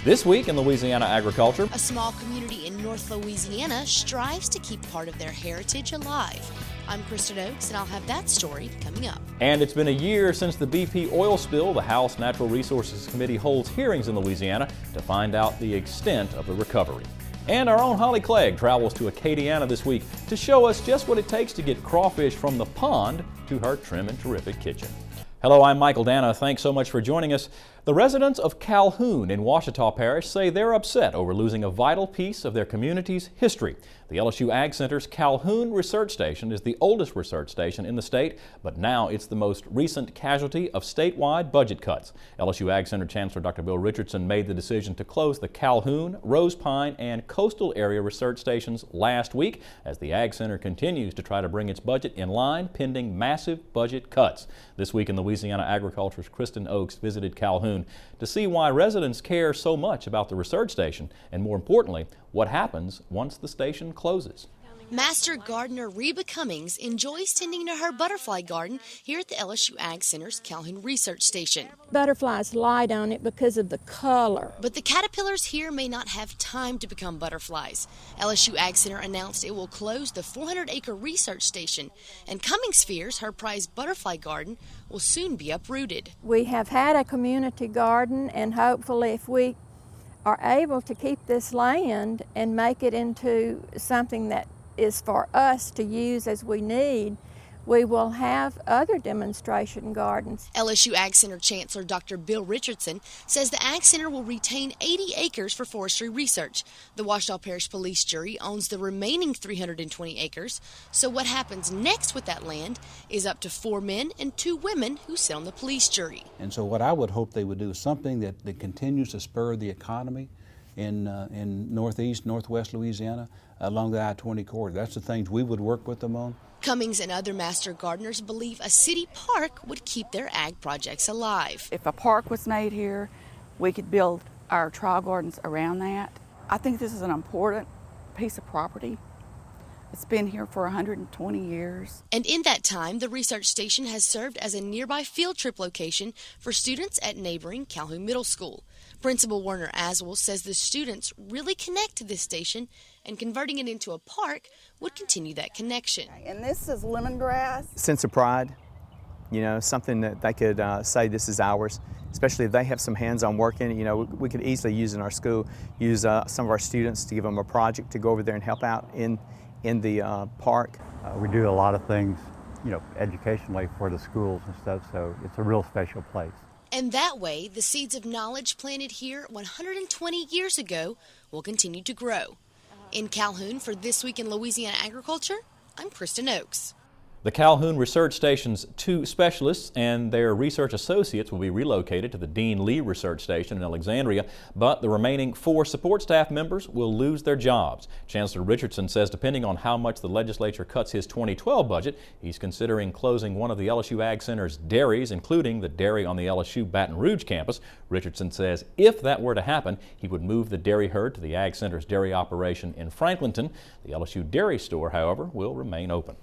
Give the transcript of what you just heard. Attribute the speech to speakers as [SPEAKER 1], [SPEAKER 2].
[SPEAKER 1] This week in Louisiana agriculture.
[SPEAKER 2] A small community in North Louisiana strives to keep part of their heritage alive. I'm Kristen and I'll have that story coming up.
[SPEAKER 1] And it's been a year since the BP oil spill. The House Natural Resources Committee holds hearings in Louisiana to find out the extent of the recovery. And our own Holly Clegg travels to Acadiana this week to show us just what it takes to get crawfish from the pond to her trim and terrific kitchen. Hello, I'm Michael Dana. Thanks so much for joining us. The residents of Calhoun in Ouachita Parish say they're upset over losing a vital piece of their community's history. The LSU AgCenter's Calhoun Research Station is the oldest research station in the state, but now it's the most recent casualty of statewide budget cuts. LSU AgCenter Chancellor Dr. Bill Richardson made the decision to close the Calhoun, Rose Pine, and coastal area research stations last week as the AgCenter continues to try to bring its budget in line pending massive budget cuts. This week in Louisiana Agriculture's Kristen visited Calhoun to see why residents care so much about the research station and, more importantly, what happens once the station closes.
[SPEAKER 2] Master gardener Reba Cummings enjoys tending to her butterfly garden here at the LSU AgCenter's Calhoun Research Station.
[SPEAKER 3] Butterflies light on it because of the color.
[SPEAKER 2] But the caterpillars here may not have time to become butterflies. LSU AgCenter announced it will close the 400-acre research station, and Cummings fears her prized butterfly garden will soon be uprooted.
[SPEAKER 3] We have had a community garden, and hopefully if we are able to keep this land and make it into something that is for us to use as we need, we will have other demonstration gardens.
[SPEAKER 2] LSU AgCenter Chancellor Dr. Bill Richardson says the AgCenter will retain 80 acres for forestry research. The Ouachita Parish Police Jury owns the remaining 320 acres, so what happens next with that land is up to 4 men and 2 women who sit on the police jury.
[SPEAKER 4] And so what I would hope they would do is something that continues to spur the economy in northeast, northwest Louisiana along the I-20 corridor. That's the things we would work with them on.
[SPEAKER 2] Cummings and other master gardeners believe a city park would keep their ag projects alive.
[SPEAKER 5] If a park was made here, we could build our trial gardens around that. I think this is an important piece of property. It's been here for 120 years.
[SPEAKER 2] And in that time, the research station has served as a nearby field trip location for students at neighboring Calhoun Middle School. Principal Werner Aswell says the students really connect to this station, and converting it into a park would continue that connection.
[SPEAKER 5] And this is lemongrass.
[SPEAKER 6] Sense of pride, you know, something that they could say this is ours, especially if they have some hands-on work in it. You know, we could easily use in our school, use some of our students to give them a project to go over there and help out in the park.
[SPEAKER 7] We do a lot of things, you know, educationally for the schools and stuff, so it's a real special place.
[SPEAKER 2] And that way, the seeds of knowledge planted here 120 years ago will continue to grow. In Calhoun for This Week in Louisiana Agriculture, I'm Kristen Oakes.
[SPEAKER 1] The Calhoun Research Station's 2 specialists and their research associates will be relocated to the Dean Lee Research Station in Alexandria, but the remaining 4 support staff members will lose their jobs. Chancellor Richardson says depending on how much the legislature cuts his 2012 budget, he's considering closing one of the LSU AgCenter's dairies, including the dairy on the LSU Baton Rouge campus. Richardson says if that were to happen, he would move the dairy herd to the AgCenter's dairy operation in Franklinton. The LSU Dairy Store, however, will remain open.